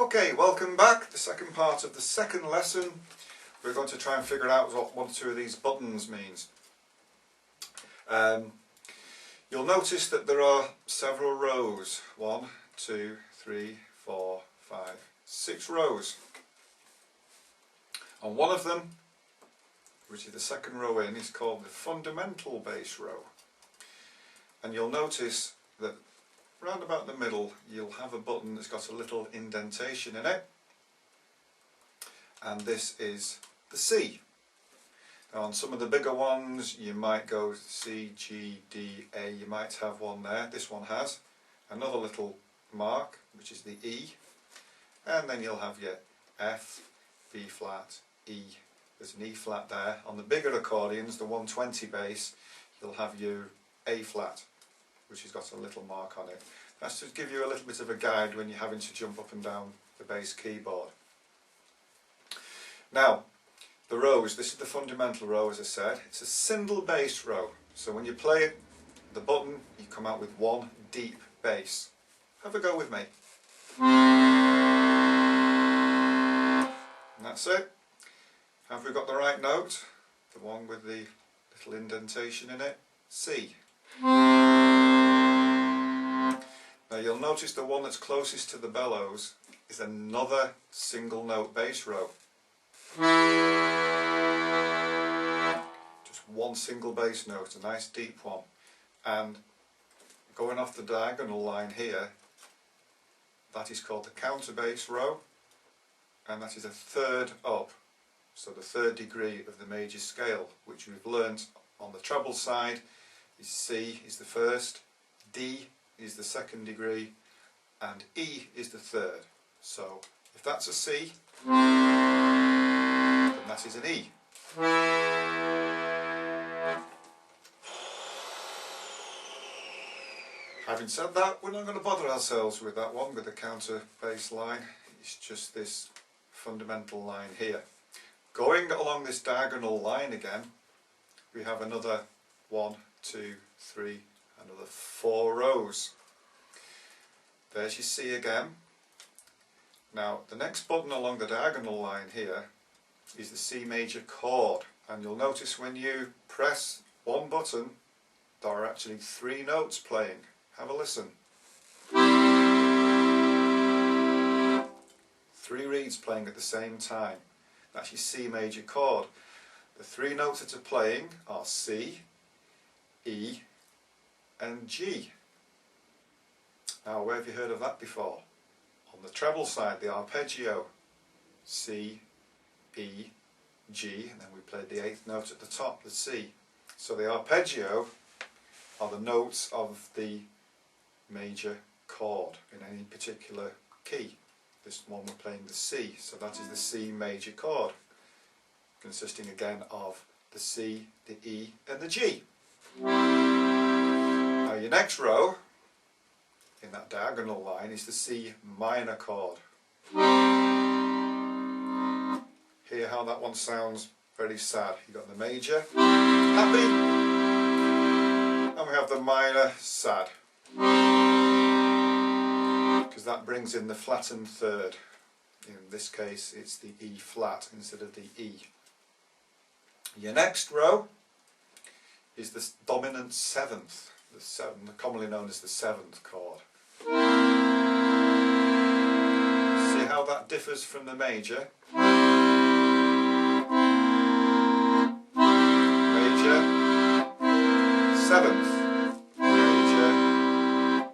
Okay, welcome back. The second part of the second lesson. We're going to try and figure out what one or two of these buttons means. You'll notice that there are several rows. 1, 2, 3, 4, 5, 6 rows. And one of them, which is the second row in, is called the fundamental bass row. And you'll notice that round about the middle you'll have a button that's got a little indentation in it, and this is the C. Now on some of the bigger ones you might go C, G, D, A, you might have one there. This one has another little mark which is the E, and then you'll have your F, B flat, E. There's an E flat there. On the bigger accordions, the 120 bass, you'll have your A flat, which has got a little mark on it. That's to give you a little bit of a guide when you're having to jump up and down the bass keyboard. Now, the rows, this is the fundamental row, as I said. It's a single bass row. So when you play the button, you come out with one deep bass. Have a go with me. And that's it. Have we got the right note? The one with the little indentation in it? C. Now you'll notice the one that's closest to the bellows is another single note bass row. Just one single bass note, a nice deep one. And going off the diagonal line here, that is called the counter bass row, and that is a third up. So the third degree of the major scale, which we've learnt on the treble side, is C is the first, D is the second degree, and E is the third. So if that's a C, then that is an E. Having said that, we're not going to bother ourselves with that one, with the counter bass line. It's just this fundamental line here. Going along this diagonal line again, we have another 1, 2, 3, another 4 rows. There's your C again. Now the next button along the diagonal line here is the C major chord, and you'll notice when you press one button there are actually 3 notes playing. Have a listen. 3 reeds playing at the same time. That's your C major chord. The 3 notes that are playing are C, E and G. Now where have you heard of that before? On the treble side, the arpeggio. C, E, G, and then we played the 8th note at the top, the C. So the arpeggio are the notes of the major chord in any particular key. This one we're playing the C, so that is the C major chord, consisting again of the C, the E and the G. Now your next row in that diagonal line is the C minor chord. Hear how that one sounds very sad. You've got the major, happy, and we have the minor, sad, because that brings in the flattened third. In this case it's the E flat instead of the E. Your next row is the dominant 7th, the 7th, commonly known as the 7th chord. See how that differs from the major? Major, 7th, major,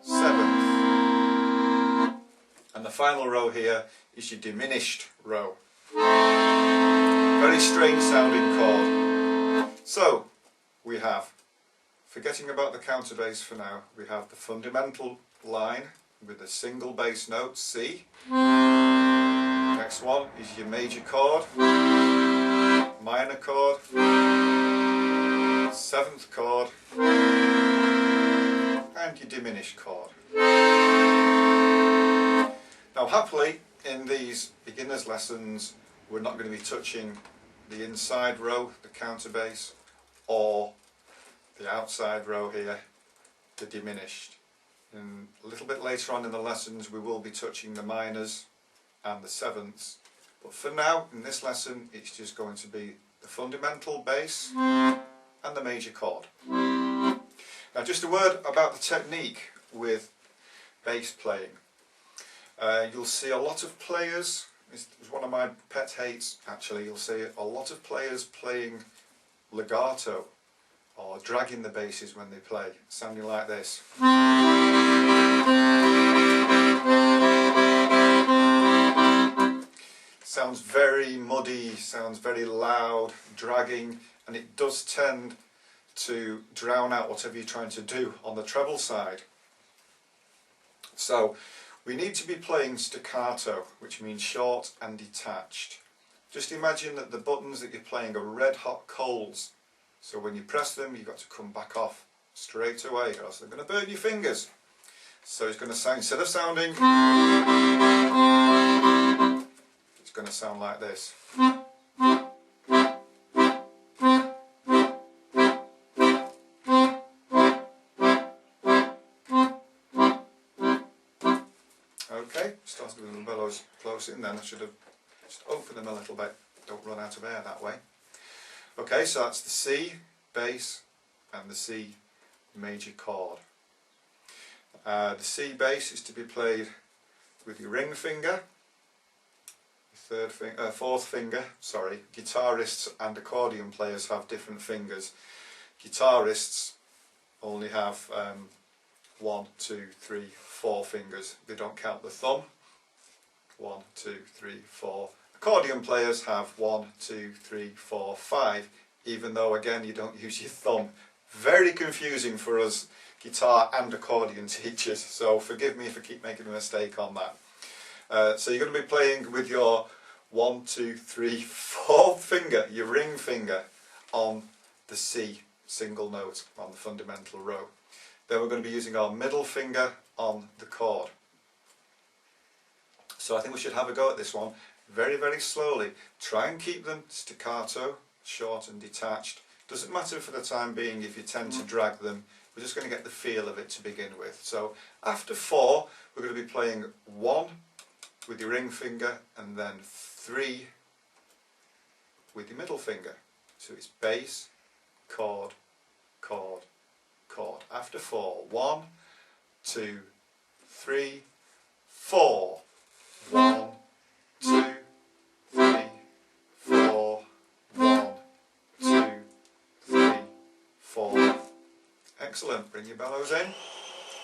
7th. And the final row here is your diminished row. Very strange sounding chord. So we have, forgetting about the counter bass for now, we have the fundamental line with a single bass note, C. Next one is your major chord, minor chord, 7th chord, and your diminished chord. Now happily, in these beginners lessons, we're not going to be touching the inside row, the counter bass, or the outside row here, the diminished. And a little bit later on in the lessons we will be touching the minors and the sevenths. But for now, in this lesson, it's just going to be the fundamental bass and the major chord. Now just a word about the technique with bass playing. You'll see a lot of players, it's one of my pet hates actually, you'll see a lot of players playing legato or dragging the basses when they play, sounding like this. Sounds very muddy, sounds very loud, dragging, and it does tend to drown out whatever you're trying to do on the treble side. So we need to be playing staccato, which means short and detached. Just imagine that the buttons that you're playing are red hot coals. So when you press them, you've got to come back off straight away, or else they're going to burn your fingers. So it's going to sound, instead of sounding, it's going to sound like this. Okay, started with the bellows close in then, I should have just opened them a little bit, don't run out of air that way. Okay, so that's the C bass and the C major chord. The C bass is to be played with your ring finger, fourth finger, sorry. Guitarists and accordion players have different fingers. Guitarists only have 1, 2, 3, 4 fingers. They don't count the thumb. 1, 2, 3, 4. Accordion players have 1, 2, 3, 4, 5, even though again you don't use your thumb. Very confusing for us guitar and accordion teachers, so forgive me if I keep making a mistake on that. So you're going to be playing with your 1, 2, 3, 4th finger, your ring finger, on the C single note on the fundamental row. Then we're going to be using our middle finger on the chord. So I think we should have a go at this one very, very slowly. Try and keep them staccato, short and detached. Doesn't matter for the time being if you tend to drag them. We're just going to get the feel of it to begin with. So after 4, we're going to be playing 1 with your ring finger and then 3 with your middle finger. So it's bass, chord, chord, chord. After 4, 1, 2, 3, 4. 1, 2, 3, 4. 1, 2, 3, 4. Excellent. Bring your bellows in.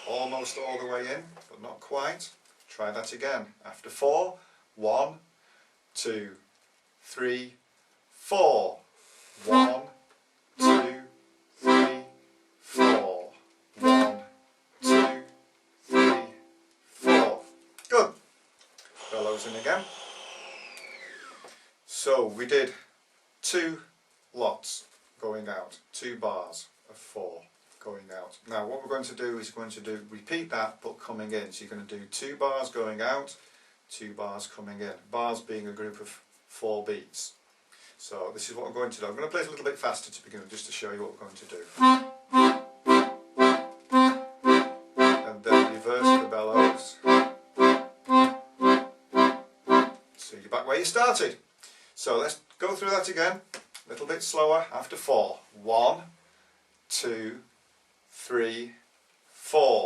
Almost all the way in, but not quite. Try that again. After 4, 1, 2, 3, 4. 1, 2, 3, 4. 1, 2, 3, 4. Good. Bellows in again. So we did 2 lots going out, 2 bars of 4 going out. Now what we're going to do is repeat that but coming in. So you're going to do 2 bars going out, 2 bars coming in. Bars being a group of 4 beats. So this is what I'm going to do. I'm going to play it a little bit faster to begin with, just to show you what we're going to do. And then reverse the bellows. So you're back where you started. So let's go through that again, a little bit slower. After 4, 1, 2, 3, 4.